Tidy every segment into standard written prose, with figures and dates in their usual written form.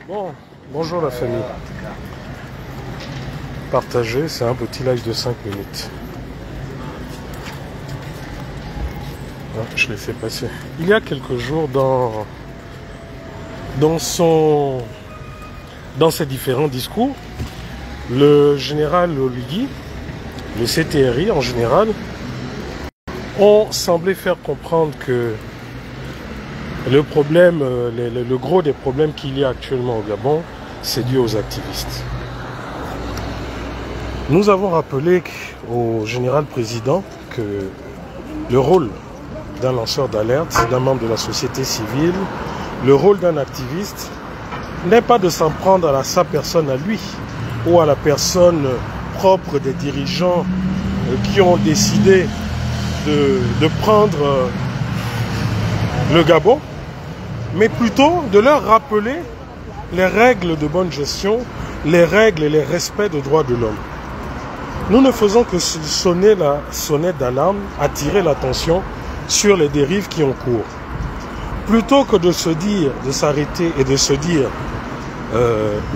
Bon, bonjour la famille. Partagez, c'est un petit live de 5 minutes. Je l'ai fait passer. Il y a quelques jours dans ses différents discours, le général Oligui, le CTRI en général, ont semblé faire comprendre que le problème, le gros des problèmes qu'il y a actuellement au Gabon, c'est dû aux activistes. Nous avons rappelé au général président que le rôle d'un lanceur d'alerte, d'un membre de la société civile, le rôle d'un activiste n'est pas de s'en prendre à sa personne à lui ou à la personne propre des dirigeants qui ont décidé de prendre le Gabon, mais plutôt de leur rappeler les règles de bonne gestion, les règles et les respects des droits de l'homme. Nous ne faisons que sonner la sonnette d'alarme, attirer l'attention sur les dérives qui ont cours. Plutôt que de se dire, de s'arrêter et de se dire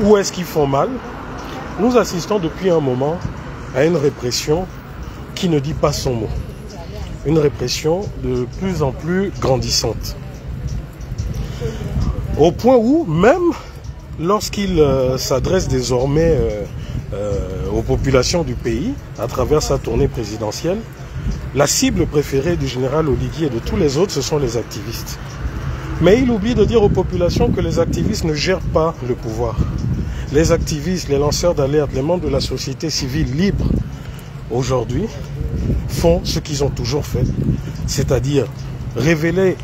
où est-ce qu'ils font mal, nous assistons depuis un moment à une répression qui ne dit pas son mot. Une répression de plus en plus grandissante. Au point où, même lorsqu'il s'adresse désormais aux populations du pays, à travers sa tournée présidentielle, la cible préférée du général Oligui et de tous les autres, ce sont les activistes. Mais il oublie de dire aux populations que les activistes ne gèrent pas le pouvoir. Les activistes, les lanceurs d'alerte, les membres de la société civile libre, aujourd'hui, font ce qu'ils ont toujours fait, c'est-à-dire révéler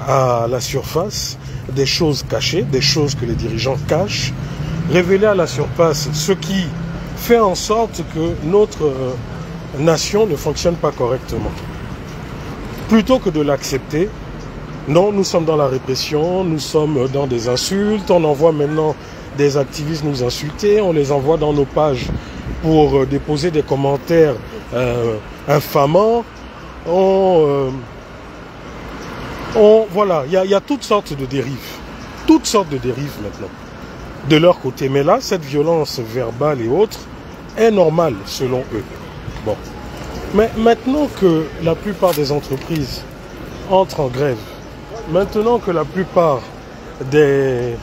à la surface des choses cachées, des choses que les dirigeants cachent, révéler à la surface ce qui fait en sorte que notre nation ne fonctionne pas correctement. Plutôt que de l'accepter, non, nous sommes dans la répression, nous sommes dans des insultes, on envoie maintenant des activistes nous insulter, on les envoie dans nos pages pour déposer des commentaires infamants. Voilà, il y a toutes sortes de dérives. Toutes sortes de dérives maintenant. De leur côté. Mais là, cette violence verbale et autres est normale selon eux. Bon. Mais maintenant que la plupart des entreprises entrent en grève, maintenant que la plupart des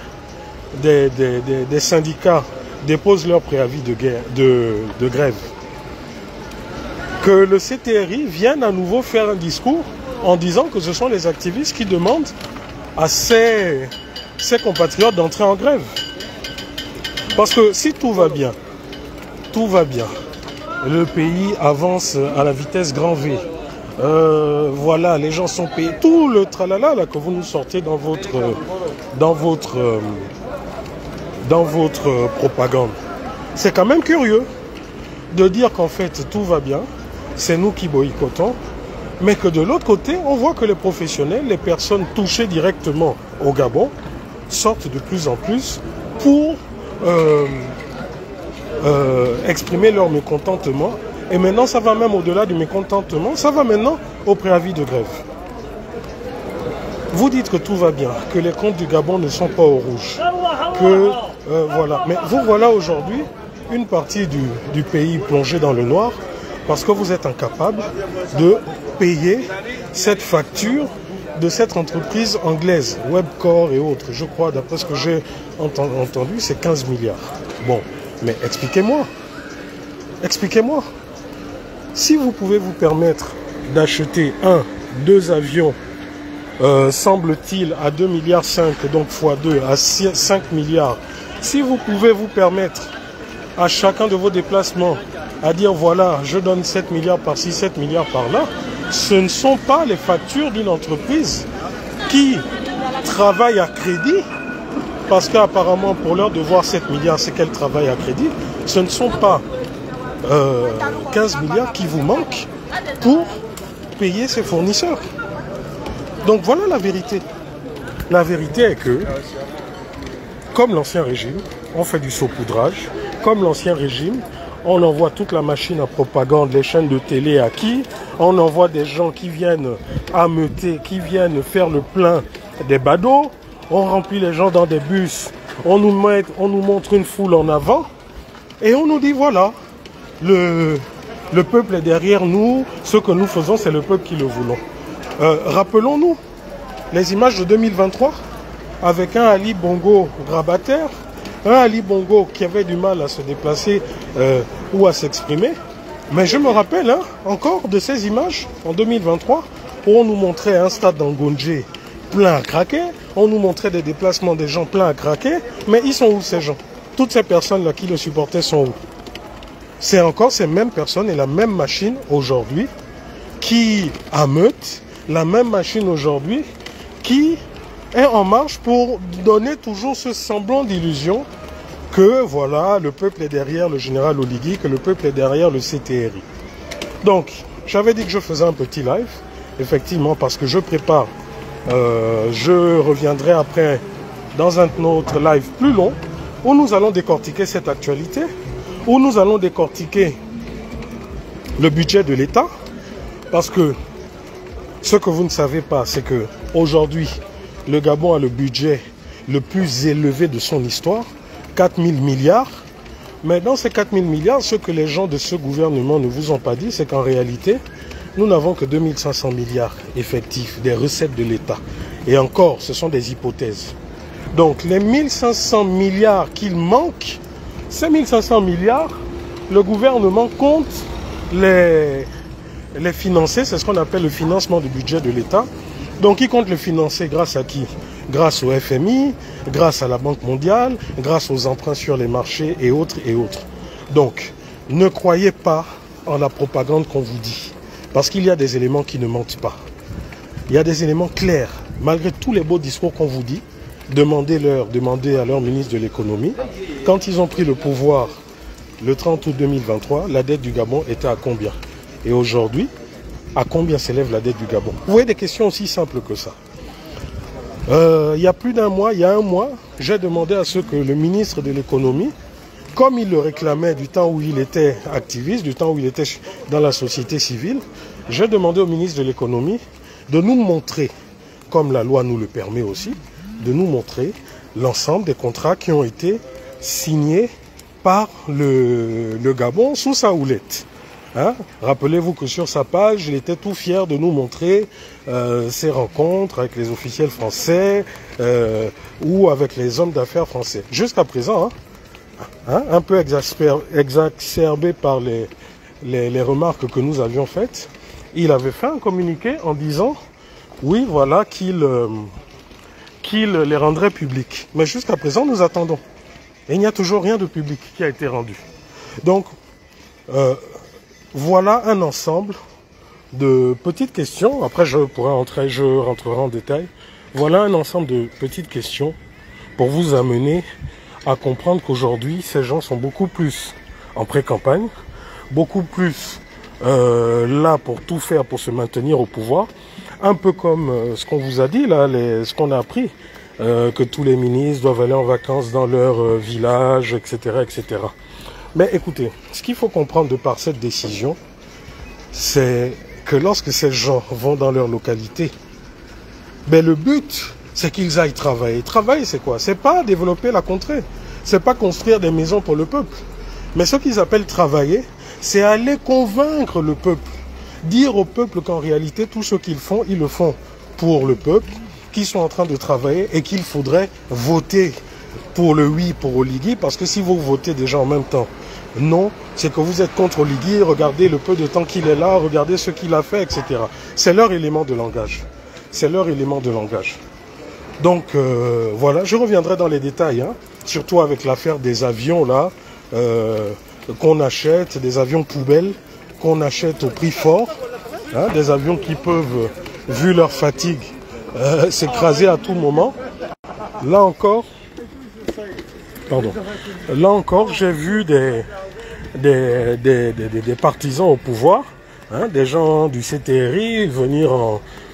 syndicats déposent leur préavis de grève, que le CTRI vienne à nouveau faire un discours en disant que ce sont les activistes qui demandent à ses compatriotes d'entrer en grève. Parce que si tout va bien, le pays avance à la vitesse grand V, voilà, les gens sont payés, tout le tralala là, que vous nous sortez dans votre propagande. C'est quand même curieux de dire qu'en fait tout va bien, c'est nous qui boycottons, mais que de l'autre côté, on voit que les professionnels, les personnes touchées directement au Gabon, sortent de plus en plus pour exprimer leur mécontentement. Et maintenant, ça va même au-delà du mécontentement, ça va maintenant au préavis de grève. Vous dites que tout va bien, que les comptes du Gabon ne sont pas au rouge, que voilà. Mais vous voilà aujourd'hui une partie du pays plongée dans le noir parce que vous êtes incapable de payer cette facture de cette entreprise anglaise, Webcore et autres. Je crois, d'après ce que j'ai entendu, c'est 15 milliards. Bon, mais expliquez-moi. Expliquez-moi. Si vous pouvez vous permettre d'acheter 2 avions, semble-t-il, à 2,5 milliards, donc x2, à 5 milliards, si vous pouvez vous permettre à chacun de vos déplacements à dire voilà, je donne 7 milliards par-ci, 7 milliards par-là, ce ne sont pas les factures d'une entreprise qui travaille à crédit, parce qu'apparemment pour leur devoir 7 milliards, c'est qu'elle travaille à crédit. Ce ne sont pas 15 milliards qui vous manquent pour payer ses fournisseurs. Donc voilà la vérité. La vérité est que, comme l'ancien régime, on fait du saupoudrage. Comme l'ancien régime, on envoie toute la machine à propagande, les chaînes de télé à qui? On envoie des gens qui viennent ameuter, qui viennent faire le plein des badauds. On remplit les gens dans des bus on nous montre une foule en avant, et on nous dit voilà, le peuple est derrière nous, ce que nous faisons, c'est le peuple qui le voulons. Rappelons-nous les images de 2023, avec un Ali Bongo grabataire, un Ali Bongo qui avait du mal à se déplacer ou à s'exprimer. Mais je me rappelle encore de ces images en 2023 où on nous montrait un stade d'Angondje plein à craquer, on nous montrait des déplacements des gens plein à craquer, mais ils sont où ces gens? Toutes ces personnes-là qui le supportaient sont où? C'est encore ces mêmes personnes et la même machine aujourd'hui qui ameute, la même machine aujourd'hui qui est en marche pour donner toujours ce semblant d'illusion que voilà, le peuple est derrière le général Oligui, que le peuple est derrière le CTRI. Donc, j'avais dit que je faisais un petit live, effectivement, parce que je prépare, je reviendrai après dans un autre live plus long, où nous allons décortiquer cette actualité, où nous allons décortiquer le budget de l'État, parce que ce que vous ne savez pas, c'est que aujourd'hui, le Gabon a le budget le plus élevé de son histoire, 4 000 milliards. Mais dans ces 4 000 milliards, ce que les gens de ce gouvernement ne vous ont pas dit, c'est qu'en réalité, nous n'avons que 2 500 milliards effectifs des recettes de l'État. Et encore, ce sont des hypothèses. Donc, les 1 500 milliards qu'il manque, ces 1 500 milliards, le gouvernement compte les financer. C'est ce qu'on appelle le financement du budget de l'État. Donc, il compte le financer grâce à qui? Grâce au FMI, grâce à la Banque mondiale, grâce aux emprunts sur les marchés et autres et autres. Donc, ne croyez pas en la propagande qu'on vous dit. Parce qu'il y a des éléments qui ne mentent pas. Il y a des éléments clairs. Malgré tous les beaux discours qu'on vous dit, demandez à leur ministre de l'économie. Quand ils ont pris le pouvoir le 30 août 2023, la dette du Gabon était à combien? Et aujourd'hui, à combien s'élève la dette du Gabon? Vous voyez des questions aussi simples que ça. Il y a plus d'un mois, il y a un mois, j'ai demandé à ce que le ministre de l'économie, comme il le réclamait du temps où il était activiste, du temps où il était dans la société civile, j'ai demandé au ministre de l'économie de nous montrer, comme la loi nous le permet aussi, de nous montrer l'ensemble des contrats qui ont été signés par le Gabon sous sa houlette. Hein? Rappelez-vous que sur sa page, il était tout fier de nous montrer ses rencontres avec les officiels français ou avec les hommes d'affaires français. Jusqu'à présent, un peu exacerbé par les remarques que nous avions faites, il avait fait un communiqué en disant, oui, voilà, qu'il les rendrait publics. Mais jusqu'à présent, nous attendons. Et il n'y a toujours rien de public qui a été rendu. Donc, voilà un ensemble de petites questions. Après, je rentrerai en détail. Voilà un ensemble de petites questions pour vous amener à comprendre qu'aujourd'hui, ces gens sont beaucoup plus en pré-campagne, beaucoup plus là pour tout faire pour se maintenir au pouvoir. Un peu comme ce qu'on vous a dit, là, ce qu'on a appris, que tous les ministres doivent aller en vacances dans leur village, etc., etc. Mais écoutez, ce qu'il faut comprendre de par cette décision, c'est que lorsque ces gens vont dans leur localité, ben le but, c'est qu'ils aillent travailler. Travailler, c'est quoi? C'est pas développer la contrée, c'est pas construire des maisons pour le peuple. Mais ce qu'ils appellent travailler, c'est aller convaincre le peuple, dire au peuple qu'en réalité, tout ce qu'ils font, ils le font pour le peuple, qu'ils sont en train de travailler et qu'il faudrait voter pour le oui pour Oligui, parce que si vous votez déjà en même temps non, c'est que vous êtes contre Oligui, regardez le peu de temps qu'il est là, regardez ce qu'il a fait, etc. C'est leur élément de langage. C'est leur élément de langage. Donc voilà, je reviendrai dans les détails, surtout avec l'affaire des avions là, qu'on achète, des avions poubelles, qu'on achète au prix fort, des avions qui peuvent, vu leur fatigue, s'écraser à tout moment. Là encore, j'ai vu des partisans au pouvoir, des gens du CTRI venir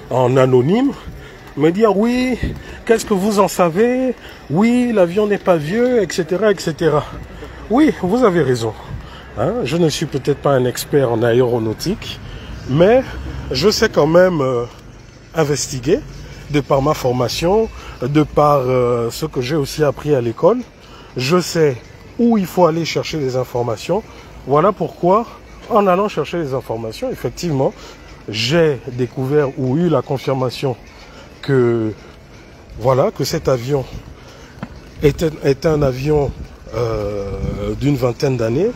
en anonyme, me dire oui, qu'est-ce que vous en savez? Oui, l'avion n'est pas vieux, etc., etc. Oui, vous avez raison. Je ne suis peut-être pas un expert en aéronautique, mais je sais quand même investiguer. de par ma formation, de par ce que j'ai aussi appris à l'école. Je sais où il faut aller chercher les informations. Voilà pourquoi, en allant chercher les informations, effectivement, j'ai découvert ou eu la confirmation que, voilà, que cet avion était un avion d'une vingtaine d'années,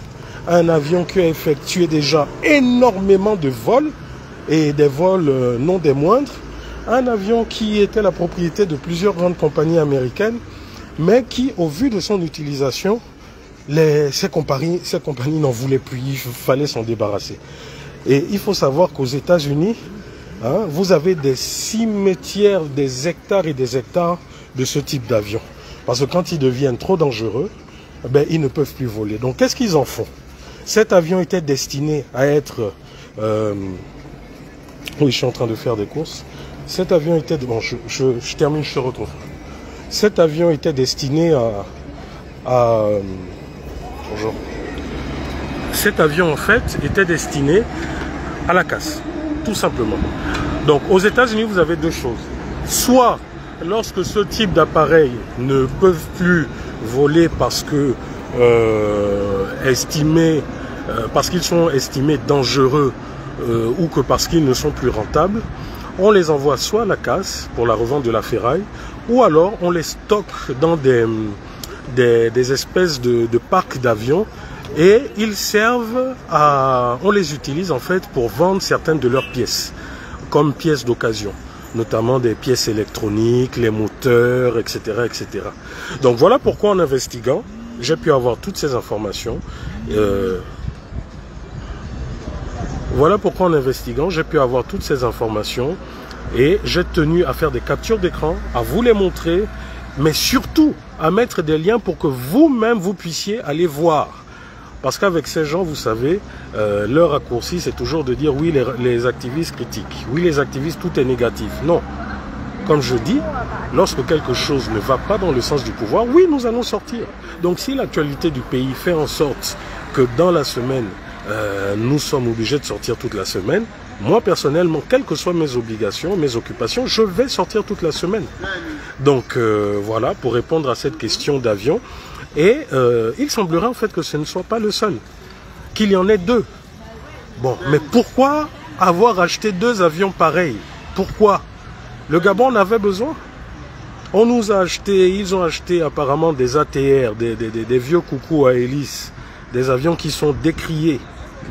un avion qui a effectué déjà énormément de vols, et des vols non des moindres, un avion qui était la propriété de plusieurs grandes compagnies américaines, mais qui, au vu de son utilisation, ces compagnies n'en voulaient plus, il fallait s'en débarrasser. Et il faut savoir qu'aux États-Unis, hein, vous avez des cimetières, des hectares et des hectares de ce type d'avion. Parce que quand ils deviennent trop dangereux, ben, ils ne peuvent plus voler. Donc qu'est-ce qu'ils en font? Cet avion était destiné à être... oui, je suis en train de faire des courses. Cet avion était... Bon, je termine, je te retrouve. Cet avion était destiné bonjour. Cet avion, en fait, était destiné à la casse, tout simplement. Donc, aux États-Unis, vous avez deux choses. Soit, lorsque ce type d'appareil ne peuvent plus voler parce que parce qu'ils sont estimés dangereux ou que parce qu'ils ne sont plus rentables, on les envoie soit à la casse pour la revente de la ferraille, ou alors on les stocke dans des espèces de parcs d'avions, et ils servent à... On les utilise en fait pour vendre certaines de leurs pièces, comme pièces d'occasion, notamment des pièces électroniques, les moteurs, etc., etc. Donc voilà pourquoi en investiguant, j'ai pu avoir toutes ces informations. Voilà pourquoi en investiguant, j'ai pu avoir toutes ces informations et j'ai tenu à faire des captures d'écran, à vous les montrer, mais surtout à mettre des liens pour que vous-même vous puissiez aller voir. Parce qu'avec ces gens, vous savez, leur raccourci, c'est toujours de dire oui, les activistes critiquent. Oui, les activistes, tout est négatif. Non. Comme je dis, lorsque quelque chose ne va pas dans le sens du pouvoir, oui, nous allons sortir. Donc si l'actualité du pays fait en sorte que dans la semaine, nous sommes obligés de sortir toute la semaine, moi personnellement, quelles que soient mes obligations, mes occupations, je vais sortir toute la semaine. Donc voilà, pour répondre à cette question d'avion. Et il semblerait en fait que ce ne soit pas le seul, qu'il y en ait deux. Bon, mais pourquoi avoir acheté deux avions pareils? Pourquoi? Le Gabon en avait besoin. On nous a acheté, ils ont acheté apparemment des ATR, des vieux coucous à hélice, des avions qui sont décriés,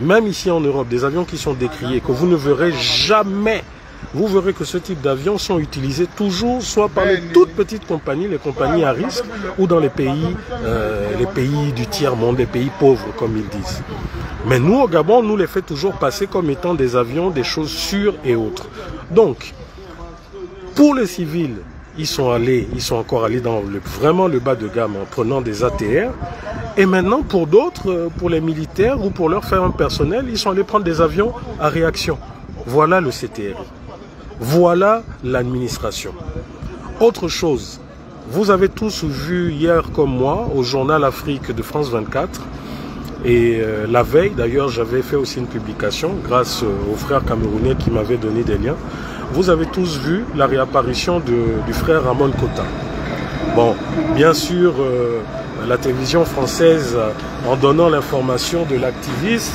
même ici en Europe, des avions qui sont décriés, que vous ne verrez jamais. Vous verrez que ce type d'avions sont utilisés toujours soit par les toutes petites compagnies, les compagnies à risque, ou dans les pays du tiers-monde, les pays pauvres, comme ils disent. Mais nous, au Gabon, nous les fait toujours passer comme étant des avions, des choses sûres et autres. Donc, pour les civils, ils sont encore allés dans vraiment le bas de gamme en prenant des ATR. Et maintenant, pour d'autres, pour les militaires ou pour leur ferme personnel, ils sont allés prendre des avions à réaction. Voilà le CTRI. Voilà l'administration. Autre chose, vous avez tous vu hier comme moi au journal Afrique de France 24 et la veille d'ailleurs j'avais fait aussi une publication grâce aux frères camerounais qui m'avaient donné des liens. Vous avez tous vu la réapparition du frère Ramon Kota. Bon, bien sûr, la télévision française, en donnant l'information de l'activiste,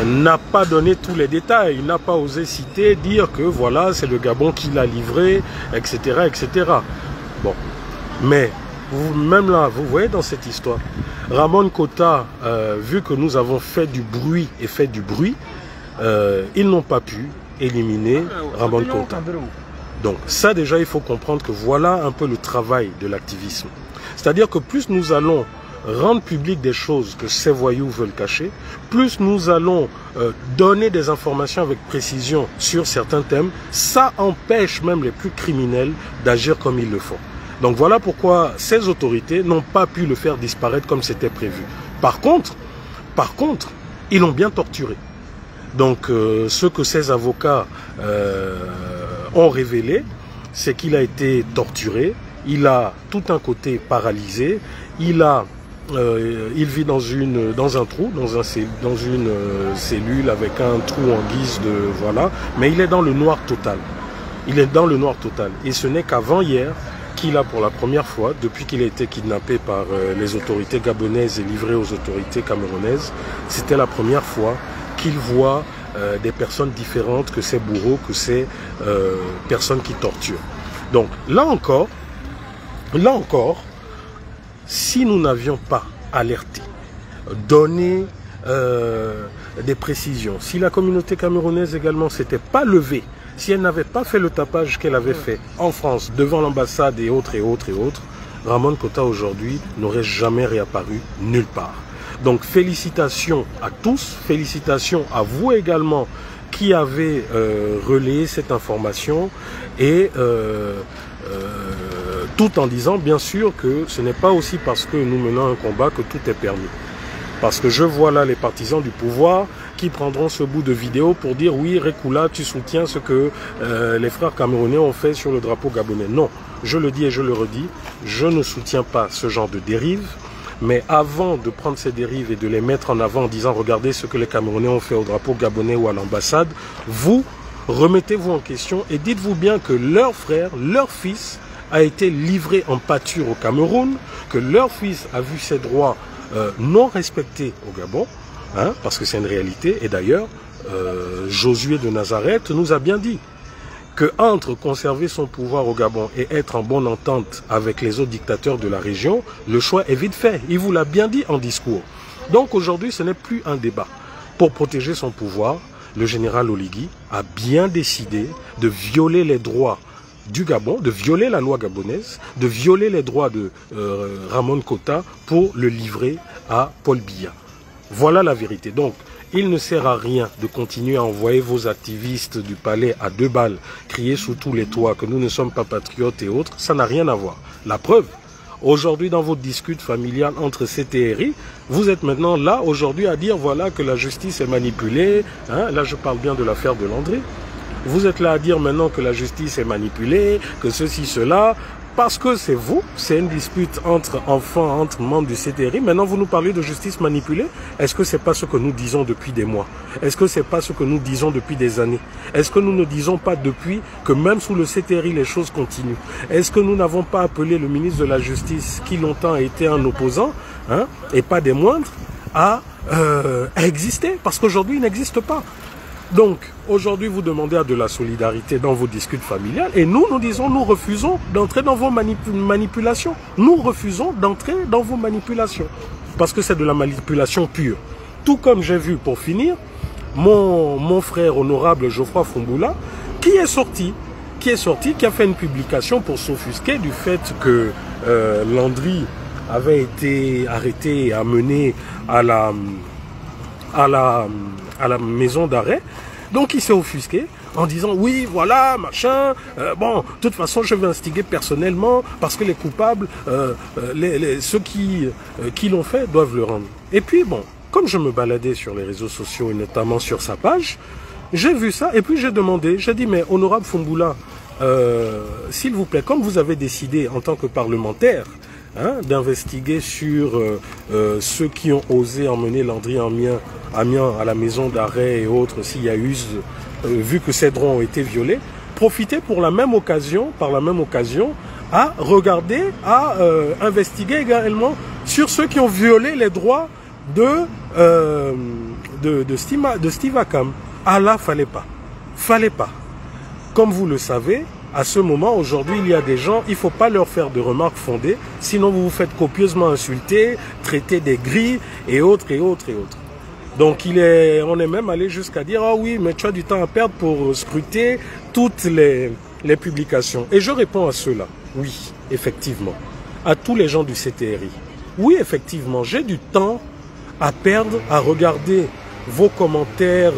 n'a pas donné tous les détails. Il n'a pas osé citer, dire que voilà, c'est le Gabon qui l'a livré, etc., etc. Bon, mais même là, vous voyez dans cette histoire, Ramon Kota, vu que nous avons fait du bruit et fait du bruit, ils n'ont pas pu éliminer Ramon Kota. Donc ça déjà, il faut comprendre que voilà un peu le travail de l'activisme. C'est-à-dire que plus nous allons rendre public des choses que ces voyous veulent cacher, plus nous allons donner des informations avec précision sur certains thèmes, ça empêche même les plus criminels d'agir comme ils le font. Donc voilà pourquoi ces autorités n'ont pas pu le faire disparaître comme c'était prévu. Par contre, ils l'ont bien torturé. Donc ce que ces avocats ont révélé, c'est qu'il a été torturé, il a tout un côté paralysé, il vit dans un trou, dans une cellule avec un trou en guise de... Voilà, mais il est dans le noir total. Il est dans le noir total. Et ce n'est qu'avant-hier qu'il a pour la première fois, depuis qu'il a été kidnappé par les autorités gabonaises et livré aux autorités camerounaises, c'était la première fois qu'il voit des personnes différentes que ces bourreaux, que ces personnes qui torturent. Donc là encore, si nous n'avions pas alerté, donné des précisions, si la communauté camerounaise également s'était pas levée, si elle n'avait pas fait le tapage qu'elle avait fait en France, devant l'ambassade et autres, Ramon Kota aujourd'hui n'aurait jamais réapparu nulle part. Donc félicitations à tous, félicitations à vous également qui avez relayé cette information et tout en disant bien sûr que ce n'est pas aussi parce que nous menons un combat que tout est permis. Parce que je vois là les partisans du pouvoir qui prendront ce bout de vidéo pour dire oui, Rekula, tu soutiens ce que les frères camerounais ont fait sur le drapeau gabonais. Non, je le dis et je le redis, je ne soutiens pas ce genre de dérive. Mais avant de prendre ces dérives et de les mettre en avant en disant regardez ce que les Camerounais ont fait au drapeau gabonais ou à l'ambassade, vous remettez-vous en question et dites-vous bien que leur frère, leur fils a été livré en pâture au Cameroun, que leur fils a vu ses droits non respectés au Gabon, hein, parce que c'est une réalité. Et d'ailleurs, Josué de Nazareth nous a bien dit que entre conserver son pouvoir au Gabon et être en bonne entente avec les autres dictateurs de la région, le choix est vite fait. Il vous l'a bien dit en discours. Donc aujourd'hui, ce n'est plus un débat. Pour protéger son pouvoir, le général Oligui a bien décidé de violer les droits du Gabon, de violer la loi gabonaise, de violer les droits de Ramon Kota pour le livrer à Paul Biya. Voilà la vérité. Donc, il ne sert à rien de continuer à envoyer vos activistes du palais à 2 balles, crier sous tous les toits que nous ne sommes pas patriotes et autres. Ça n'a rien à voir. La preuve, aujourd'hui dans votre dispute familiale entre CTRI, vous êtes maintenant là aujourd'hui à dire voilà que la justice est manipulée. Hein, là je parle bien de l'affaire de Landry. Vous êtes là à dire maintenant que la justice est manipulée, que ceci, cela. Parce que c'est vous, c'est une dispute entre enfants, entre membres du CTRI. Maintenant, vous nous parlez de justice manipulée. Est-ce que c'est pas ce que nous disons depuis des mois? Est-ce que c'est pas ce que nous disons depuis des années? Est-ce que nous ne disons pas depuis que même sous le CTRI, les choses continuent? Est-ce que nous n'avons pas appelé le ministre de la Justice, qui longtemps a été un opposant, hein, et pas des moindres, à exister? Parce qu'aujourd'hui, il n'existe pas. Donc, aujourd'hui, vous demandez à de la solidarité dans vos disputes familiales et nous disons, nous refusons d'entrer dans vos manipulations. Nous refusons d'entrer dans vos manipulations parce que c'est de la manipulation pure. Tout comme j'ai vu, pour finir, mon frère honorable Geoffroy Fumboula, qui a fait une publication pour s'offusquer du fait que Landry avait été arrêté et amené à la maison d'arrêt. Donc il s'est offusqué en disant oui voilà machin, bon de toute façon je vais instiguer personnellement parce que les coupables, ceux qui l'ont fait doivent le rendre. Et puis bon, comme je me baladais sur les réseaux sociaux et notamment sur sa page, j'ai vu ça et puis j'ai demandé, j'ai dit mais honorable Fumboula, s'il vous plaît, comme vous avez décidé en tant que parlementaire, hein, d'investiguer sur ceux qui ont osé emmener Landry Amiens à la maison d'arrêt et autres, s'il y a eu, vu que ces droits ont été violés, profitez par la même occasion, à regarder, à investiguer également sur ceux qui ont violé les droits de Steve Akam. Ah là, fallait pas. Comme vous le savez, à ce moment, aujourd'hui, il y a des gens, il ne faut pas leur faire de remarques fondées, sinon vous vous faites copieusement insulter, traiter des grilles et autres. Donc on est même allé jusqu'à dire, ah oui, mais tu as du temps à perdre pour scruter toutes les publications. Et je réponds à ceux-là, oui, effectivement, à tous les gens du CTRI. Oui, effectivement, j'ai du temps à perdre à regarder vos commentaires,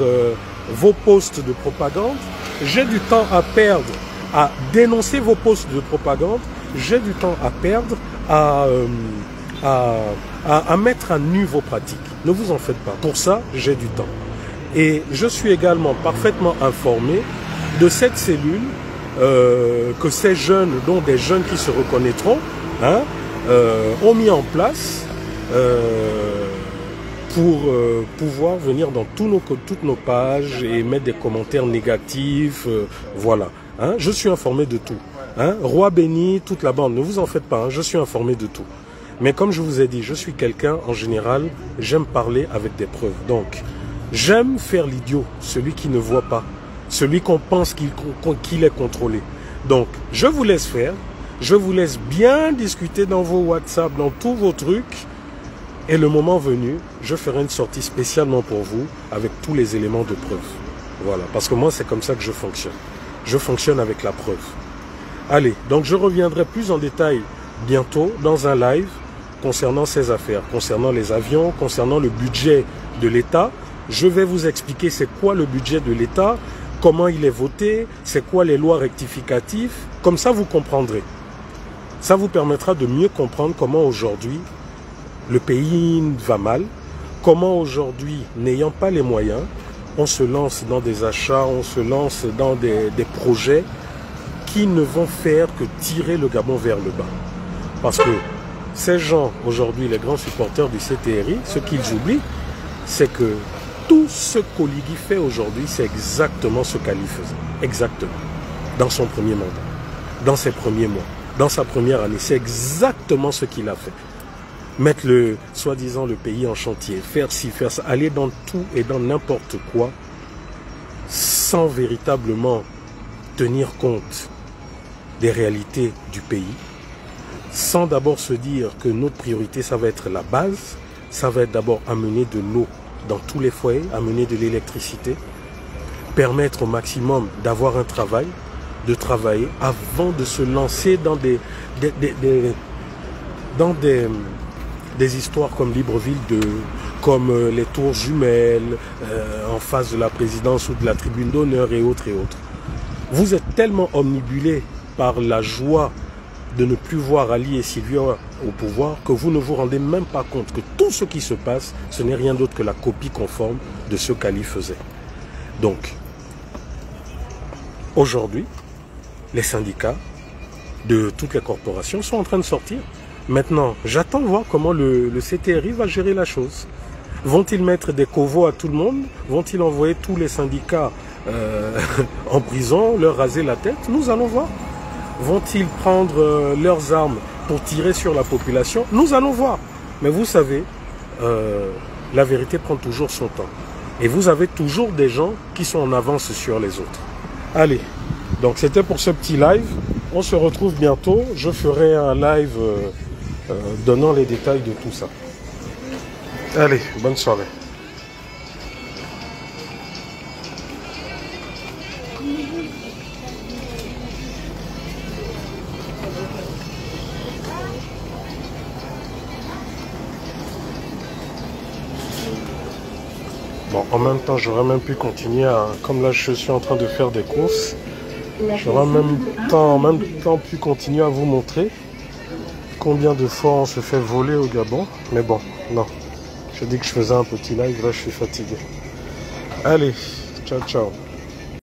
vos posts de propagande. J'ai du temps à perdre à dénoncer vos posts de propagande. J'ai du temps à perdre à mettre à nu vos pratiques. Ne vous en faites pas. Pour ça, j'ai du temps. Et je suis également parfaitement informé de cette cellule que ces jeunes, dont des jeunes qui se reconnaîtront, hein, ont mis en place pour pouvoir venir dans toutes nos pages et mettre des commentaires négatifs. Voilà. Hein? Je suis informé de tout. Hein? Roi béni, toute la bande, ne vous en faites pas, hein? Je suis informé de tout. Mais comme je vous ai dit, je suis quelqu'un, en général, j'aime parler avec des preuves. Donc, j'aime faire l'idiot, celui qui ne voit pas, celui qu'on pense qu'il est contrôlé. Donc, je vous laisse faire, je vous laisse bien discuter dans vos WhatsApp, dans tous vos trucs. Et le moment venu, je ferai une sortie spécialement pour vous avec tous les éléments de preuve. Voilà, parce que moi, c'est comme ça que je fonctionne. Je fonctionne avec la preuve. Allez, donc je reviendrai plus en détail bientôt dans un live concernant ces affaires, concernant les avions, concernant le budget de l'État. Je vais vous expliquer c'est quoi le budget de l'État, comment il est voté, c'est quoi les lois rectificatives. Comme ça, vous comprendrez. Ça vous permettra de mieux comprendre comment aujourd'hui le pays va mal, comment aujourd'hui, n'ayant pas les moyens, on se lance dans des achats, on se lance dans des projets qui ne vont faire que tirer le Gabon vers le bas. Parce que ces gens, aujourd'hui, les grands supporters du CTRI, ce qu'ils oublient, c'est que tout ce qu'Oligui fait aujourd'hui, c'est exactement ce qu'Ali faisait. Exactement. Dans son premier mandat, dans ses premiers mois, dans sa première année, c'est exactement ce qu'il a fait. Mettre soi-disant le pays en chantier, faire ci, faire ça, aller dans tout et dans n'importe quoi, sans véritablement tenir compte des réalités du pays, sans d'abord se dire que notre priorité, ça va être la base, ça va être d'abord amener de l'eau dans tous les foyers, amener de l'électricité, permettre au maximum d'avoir un travail, de travailler avant de se lancer dans des histoires comme Libreville 2, comme les tours jumelles en face de la présidence ou de la tribune d'honneur et autres et autres. Vous êtes tellement omnibulés par la joie de ne plus voir Ali et Sylvia au pouvoir que vous ne vous rendez même pas compte que tout ce qui se passe, ce n'est rien d'autre que la copie conforme de ce qu'Ali faisait. Donc, aujourd'hui, les syndicats de toutes les corporations sont en train de sortir. Maintenant, j'attends voir comment le CTRI va gérer la chose. Vont-ils mettre des covos à tout le monde? Vont-ils envoyer tous les syndicats en prison, leur raser la tête? Nous allons voir. Vont-ils prendre leurs armes pour tirer sur la population? Nous allons voir. Mais vous savez, la vérité prend toujours son temps. Et vous avez toujours des gens qui sont en avance sur les autres. Allez, donc c'était pour ce petit live. On se retrouve bientôt. Je ferai un live donnant les détails de tout ça. Allez, bonne soirée. Bon, en même temps, j'aurais même pu continuer à... Comme là, je suis en train de faire des courses. J'aurais en même temps pu continuer à vous montrer combien de fois on se fait voler au Gabon. Mais bon, non. Je dis que je faisais un petit live, là, je suis fatigué. Allez, ciao, ciao.